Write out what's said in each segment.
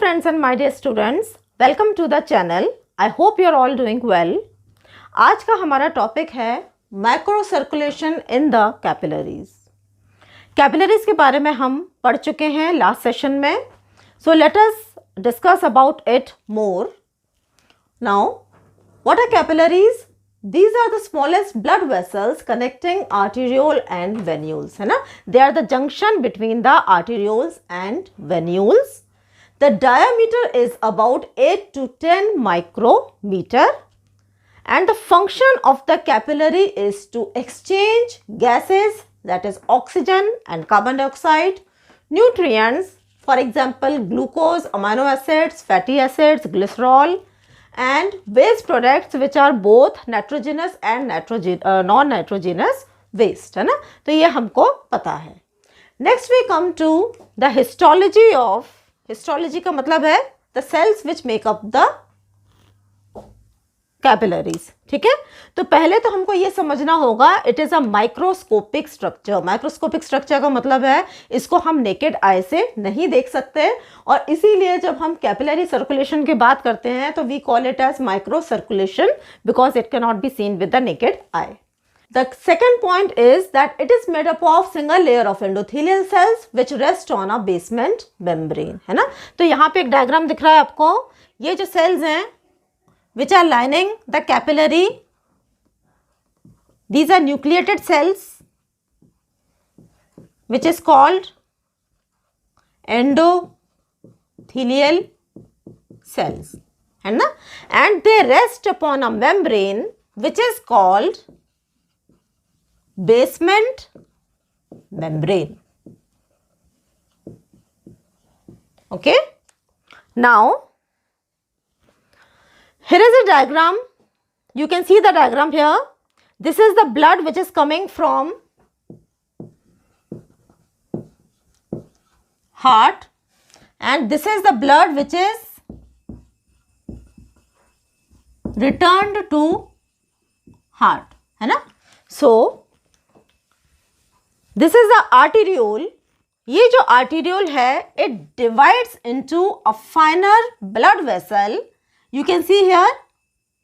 friends and my dear students, welcome to the channel. I hope you are all doing well. आज का हमारा topic है micro circulation in the capillaries. Capillaries के बारे में हम पढ़ चुके हैं लास्ट सेशन में. So let us discuss about it more. Now what are capillaries? These are the smallest blood vessels connecting arteriole and venules, है ना? They are the junction between the arterioles and venules. The diameter is about 8 to 10 micrometer, and the function of the capillary is to exchange gases, that is oxygen and carbon dioxide, nutrients, for example glucose, amino acids, fatty acids, glycerol, and waste products which are both nitrogenous and non-nitrogenous waste, है ना? तो ये हमको पता है. Next we come to the histology of, histology का मतलब है the cells which make up the capillaries. ठीक है, तो पहले तो हमको ये समझना होगा it is a microscopic structure. Microscopic structure का मतलब है इसको हम नेकेड आई से नहीं देख सकते, और इसीलिए जब हम कैपिलरी सर्कुलेशन की बात करते हैं तो we call it as micro circulation because it can not be seen with the naked eye. The second point is that it is made up of single layer of endothelial cells which rest on a basement membrane, है ना? तो यहाँ पे एक diagram दिख रहा है आपको. ये जो सेल्स हैं which are lining the capillary, these are nucleated cells which is called endothelial cells, है ना? And they rest upon a membrane which is called basement membrane. Okay, now here is a diagram. You can see the diagram here. This is the blood which is coming from heart, and this is the blood which is returned to heart, है ना? So this is the arteriole. ये जो arteriole है it divides into a finer blood vessel. You can see here,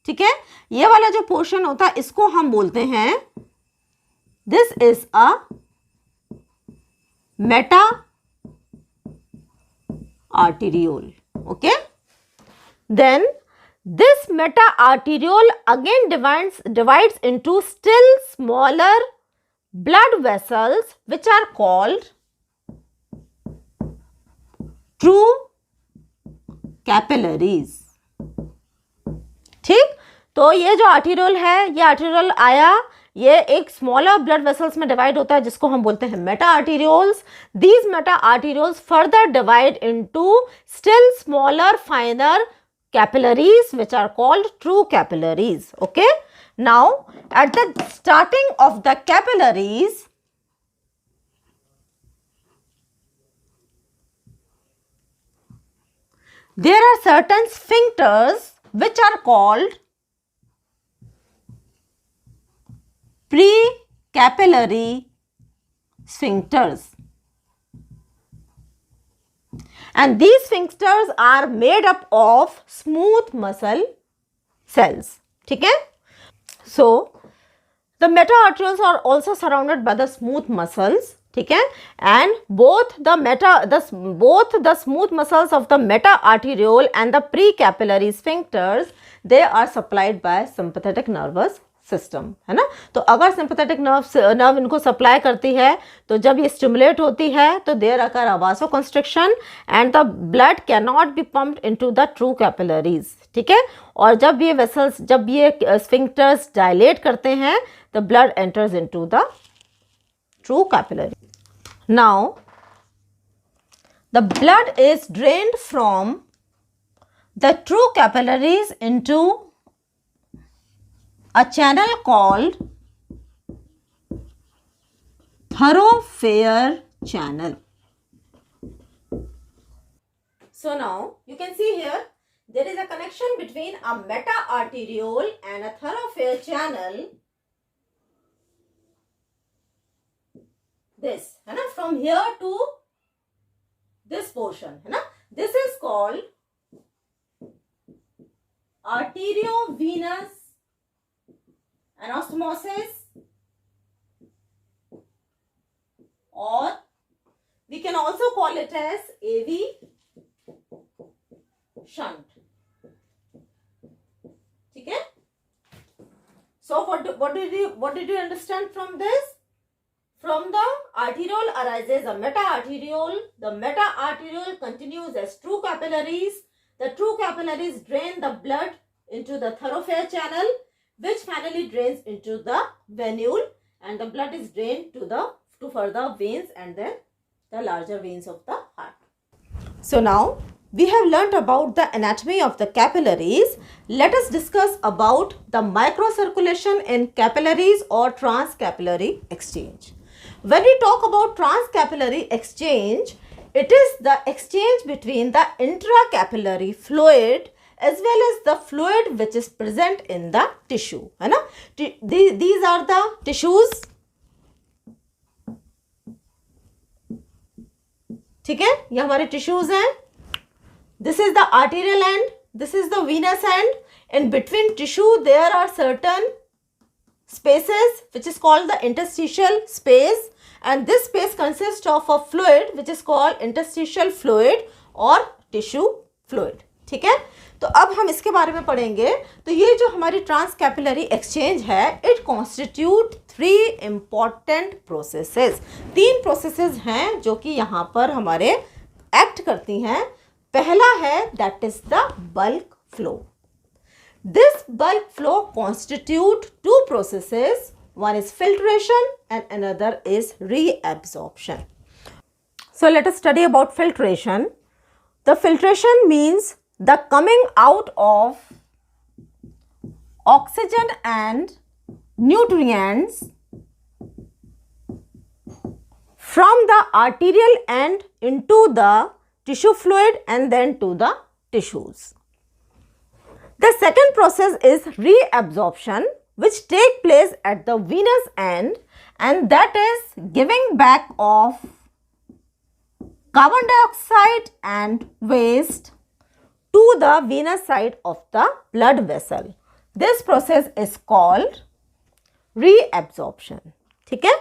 ठीक है, ये वाला जो पोर्शन होता है इसको हम बोलते हैं this is a meta arteriole. Okay, then this meta arteriole again divides into still smaller blood vessels which are called true capillaries. ठीक, तो ये जो आर्टेरियोल है, ये आर्टेरियोल आया, ये एक स्मॉलर ब्लड वेसल्स में डिवाइड होता है जिसको हम बोलते हैं meta arterioles. These meta arterioles further divide into still smaller finer capillaries which are called true capillaries. Okay, now at the starting of the capillaries there are certain sphincters which are called precapillary sphincters, and these sphincters are made up of smooth muscle cells. ठीक है, so the meta arterioles are also surrounded by the smooth muscles. ठीक है, and both the smooth muscles of the meta arteriole and the precapillary sphincters they are supplied by sympathetic nervous system, है ना? तो अगर sympathetic nerve इनको supply करती है तो जब ये स्टिमुलेट होती है तो there occur a vasoconstriction and the blood cannot be pumped into the true capillaries. ठीक है, और जब ये वेसल्स, जब ये sphincters dilate करते हैं the blood enters into the true capillary. Now the blood is drained from the true capillaries into a channel called thoroughfare channel. So now you can see here there is a connection between a meta arteriole and a thoroughfare channel. This है ना, from here to this portion है ना, This is called arteriovenous anastomosis, or we can also call it as AV shunt. Okay? So what did you understand from this? From the arteriole arises a meta-arteriole. The meta-arteriole continues as true capillaries. The true capillaries drain the blood into the thoroughfare channel, which finally drains into the venule, and the blood is drained to further veins and then the larger veins of the heart. So now we have learnt about the anatomy of the capillaries. Let us discuss about the microcirculation in capillaries or transcapillary exchange. When we talk about transcapillary exchange, it is the exchange between the intracapillary fluid as well as the fluid which is present in the tissue. है ना? These are the tissues. ठीक है, ये हमारे tissues हैं. This is the arterial end, this is the venous end. In between tissue there are certain spaces which is called the interstitial space, and this space consists of a fluid which is called interstitial fluid or tissue fluid. ठीक है, तो अब हम इसके बारे में पढ़ेंगे. तो ये जो हमारी ट्रांसकैपिलरी एक्सचेंज है, it constitute 3 important processes. 3 processes हैं जो कि यहाँ पर हमारे एक्ट करती हैं. पहला है that is the bulk flow. This bulk flow constitute 2 processes. One is filtration and another is reabsorption. So let us study about filtration. The filtration means the coming out of oxygen and nutrients from the arterial end into the tissue fluid and then to the tissues. The second process is reabsorption, which take place at the venous end, and that is giving back of carbon dioxide and waste to the venous side of the blood vessel. This process is called reabsorption. ठीक है?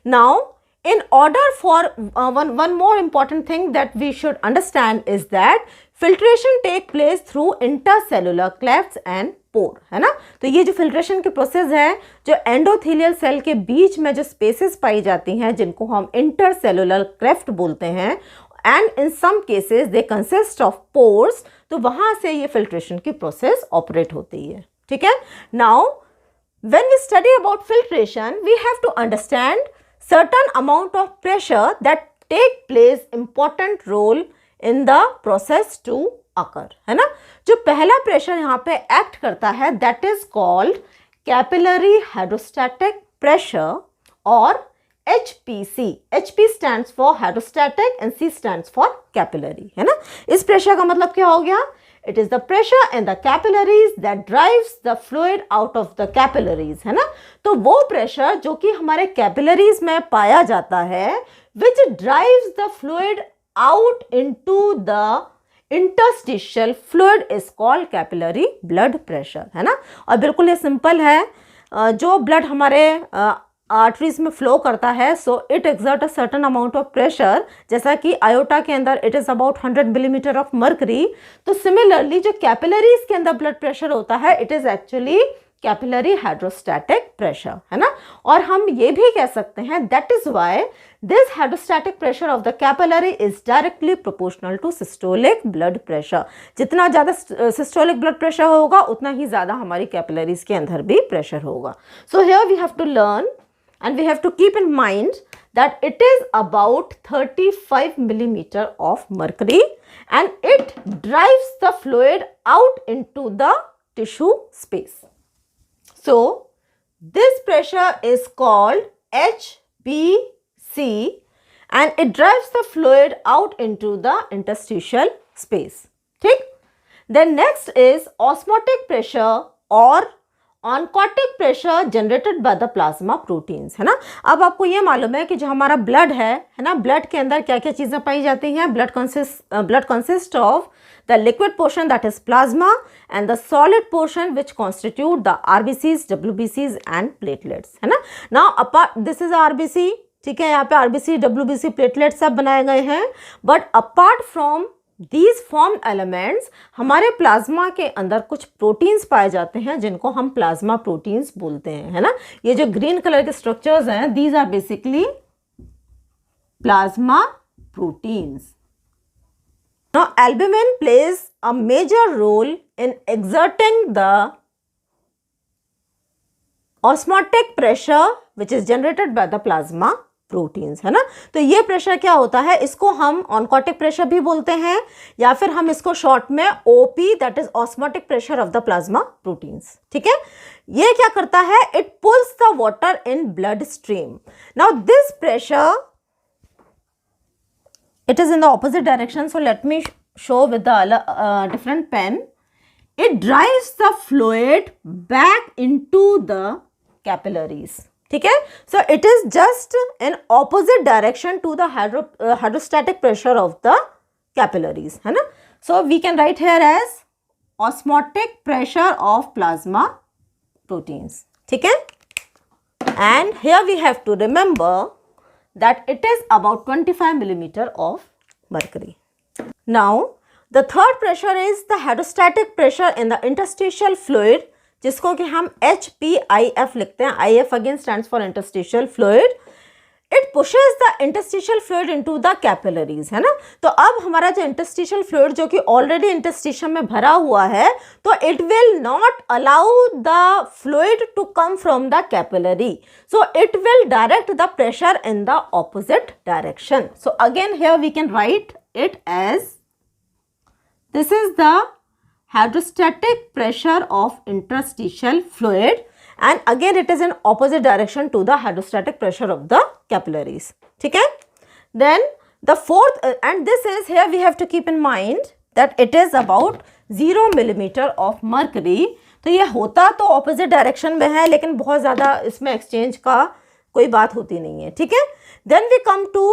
Now, in order for one more important thing that we should understand is that filtration take place through intercellular clefts and pore. है ना? तो ये जो filtration के process है, जो endothelial cell के बीच में जो spaces पाई जाती हैं, जिनको हम intercellular cleft बोलते हैं, and in some cases they consist of pores, तो वहाँ से ये filtration की process operate होती है. ठीक है? Now, when we study about filtration, we have to understand certain amount of pressure that take place important role in the process to occur. है ना? जो पहला प्रेशर यहाँ पे एक्ट करता है that is called capillary hydrostatic pressure or HPC. HP stands for hydrostatic and C stands for capillary. है ना? इस प्रेशर का मतलब क्या हो गया? It is the pressure in the capillaries that drives the fluid out of the capillaries. है ना? तो वो प्रेशर जो कि हमारे capillaries में पाया जाता है, which drives the fluid out into the interstitial fluid is called capillary blood pressure. है ना? और बिल्कुल ये सिंपल है. जो ब्लड हमारे आर्टरीज में फ्लो करता है, so it exert a certain amount of pressure. जैसा कि आयोटा के अंदर it is about 100 millimetre of mercury. तो सिमिलरली जो कैपिलरीज के अंदर ब्लड प्रेशर होता है, it is actually capillary hydrostatic pressure. है ना? और हम ये भी कह सकते हैं that is why this hydrostatic pressure of the capillary is directly proportional to systolic blood pressure. जितना ज़्यादा सिस्टोलिक ब्लड प्रेशर होगा, उतना ही ज़्यादा हमारी कैपिलरीज के अंदर भी प्रेशर होगा. So here we have to learn and we have to keep in mind that it is about 35 millimeter of mercury and it drives the fluid out into the tissue space. So, this pressure is called HPC and it drives the fluid out into the interstitial space. ठीक? Then next is osmotic pressure or oncotic pressure generated by the plasma proteins, है ना। अब आपको ये मालूम है कि जो हमारा ब्लड है ना, ब्लड के अंदर क्या क्या चीज़ें पाई जाती हैं। Blood consist of the liquid portion, that is plasma, and the solid portion which constitute the RBCs, WBCs and platelets, है ना। Now apart, this is RBC, ठीक है, यहाँ पे RBC, WBC, platelets सब बनाए गए हैं। But apart from these formed elements, हमारे प्लाज्मा के अंदर कुछ प्रोटीन्स पाए जाते हैं जिनको हम प्लाज्मा प्रोटीन्स बोलते हैं, है ना। ये जो ग्रीन कलर के स्ट्रक्चर्स हैं, these are basically plasma proteins. Now, albumin plays a major role in exerting the osmotic pressure which is generated by the plasma proteins, है ना। तो ये प्रेशर क्या होता है, इसको हम ऑनकोटिक प्रेशर भी बोलते हैं या फिर हम इसको शॉर्ट में OP, that is osmotic pressure of the plasma proteins, ठीक है। ये क्या करता है, it pulls the water in blood stream. Now this pressure, it is in the opposite direction, so let me show with the different pen. It drives the fluid back into the capillaries, ठीक है। So it is just in opposite direction to the hydrostatic pressure of the capillaries, है ना। So we can write here as osmotic pressure of plasma proteins, ठीक है। And here we have to remember that it is about 25 millimeter of mercury. Now, the third pressure is the hydrostatic pressure in the interstitial fluid, जिसको कि हम HPIF लिखते हैं। IF again stands for interstitial fluid. It pushes the interstitial fluid into the capillaries, है ना। तो अब हमारा जो interstitial fluid जो कि already interstitium में भरा हुआ है, तो it will not allow the fluid to come from the capillary. So it will direct the pressure in the opposite direction. So again here we can write it as, this is the hydrostatic pressure of interstitial fluid, and again it is in opposite direction to the hydrostatic pressure of the capillaries, ठीक है। Then the fourth, and this is, here we have to keep in mind that it is about 0 millimeter of mercury. तो ये होता तो opposite direction में है, लेकिन बहुत ज़्यादा इसमें exchange का कोई बात होती नहीं है, ठीक है। Then we come to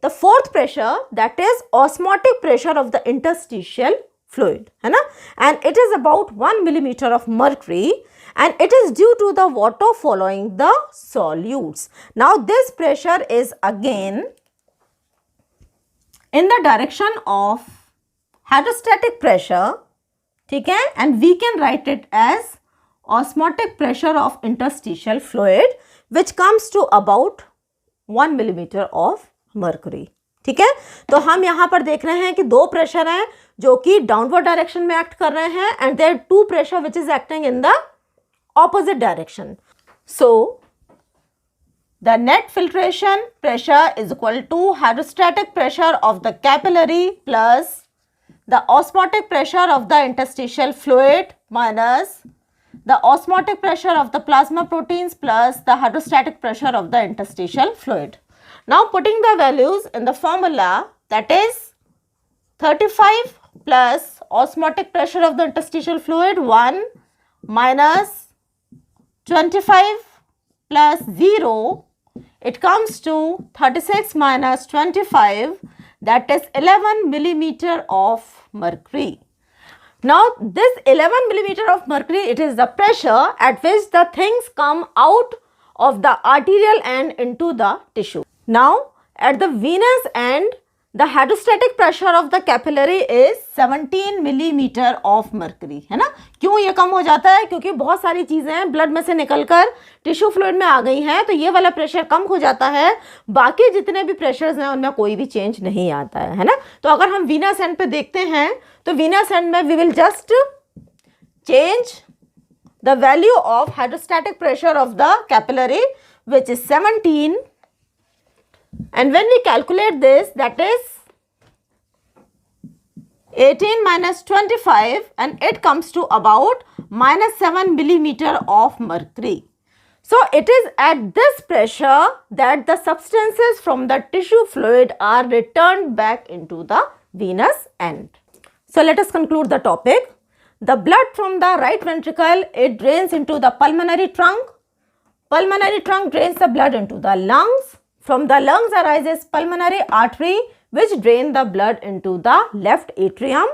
the fourth pressure, that is osmotic pressure of the interstitial fluid, है ना, and it is about 1 millimeter of mercury, and it is due to the water following the solutes. Now this pressure is again in the direction of hydrostatic pressure, ठीक है, and we can write it as osmotic pressure of interstitial fluid, which comes to about 1 millimeter of mercury, ठीक है। तो हम यहाँ पर देख रहे हैं कि दो प्रेशर हैं जो कि डाउनवर्ड डायरेक्शन में एक्ट कर रहे हैं, and there two pressure which is acting in the opposite direction. So the net filtration pressure is equal to hydrostatic pressure of the capillary plus the osmotic pressure of the interstitial fluid minus the osmotic pressure of the plasma proteins plus the hydrostatic pressure of the interstitial fluid. Now putting the values in the formula, that is 35 plus osmotic pressure of the interstitial fluid 1 minus 25 plus 0, it comes to 36 minus 25, that is 11 millimeter of mercury. Now this 11 millimeter of mercury, it is the pressure at which the things come out of the arterial end into the tissue. Now at the venous end, the hydrostatic pressure of the capillary is 17 millimeter of mercury, है ना। क्यों ये कम हो जाता है, क्योंकि बहुत सारी चीज़ें ब्लड में से निकलकर टिश्यू फ्लूइड में आ गई हैं, तो ये वाला प्रेशर कम हो जाता है। बाकी जितने भी प्रेशर्स हैं उनमें कोई भी चेंज नहीं आता है ना। तो अगर हम वीनस एंड पे देखते हैं, तो वीनस एंड में we will just change the value of hydrostatic pressure of the capillary which is 17, and when we calculate this, that is 18 minus 25, and it comes to about minus 7 millimeter of mercury. So it is at this pressure that the substances from the tissue fluid are returned back into the venous end. So let us conclude the topic. The blood from the right ventricle, it drains into the pulmonary trunk. Pulmonary trunk drains the blood into the lungs. From the lungs arises pulmonary artery which drain the blood into the left atrium.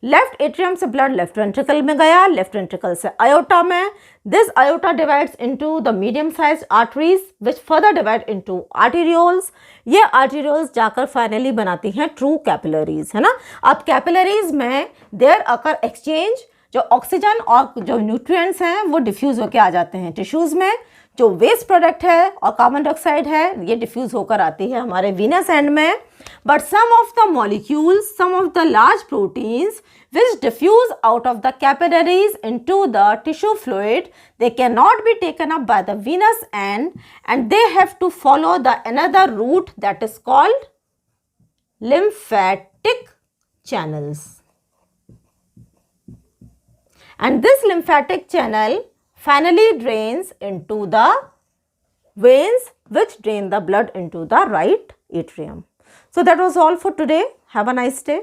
Left atrium से blood left ventricle में गया, left ventricle से iota में. This iota divides into the medium size arteries which further divide into arterioles. ये arterioles जाकर finally बनाती हैं true capillaries, है ना. अब कैपिलरीज में देयर अकर एक्सचेंज, जो ऑक्सीजन और जो न्यूट्रिएंट्स हैं वो डिफ्यूज होकर आ जाते हैं टिश्यूज में. जो वेस्ट प्रोडक्ट है और कार्बन डाइऑक्साइड है ये डिफ्यूज होकर आती है हमारे वीनस एंड में. But some of the molecules, some of the large proteins which diffuse out of the capillaries into the tissue fluid, they cannot be taken up by the venous end and they have to follow the another route that is called lymphatic channels. And this lymphatic channel finally drains into the veins which drain the blood into the right atrium. So that was all for today. Have a nice day.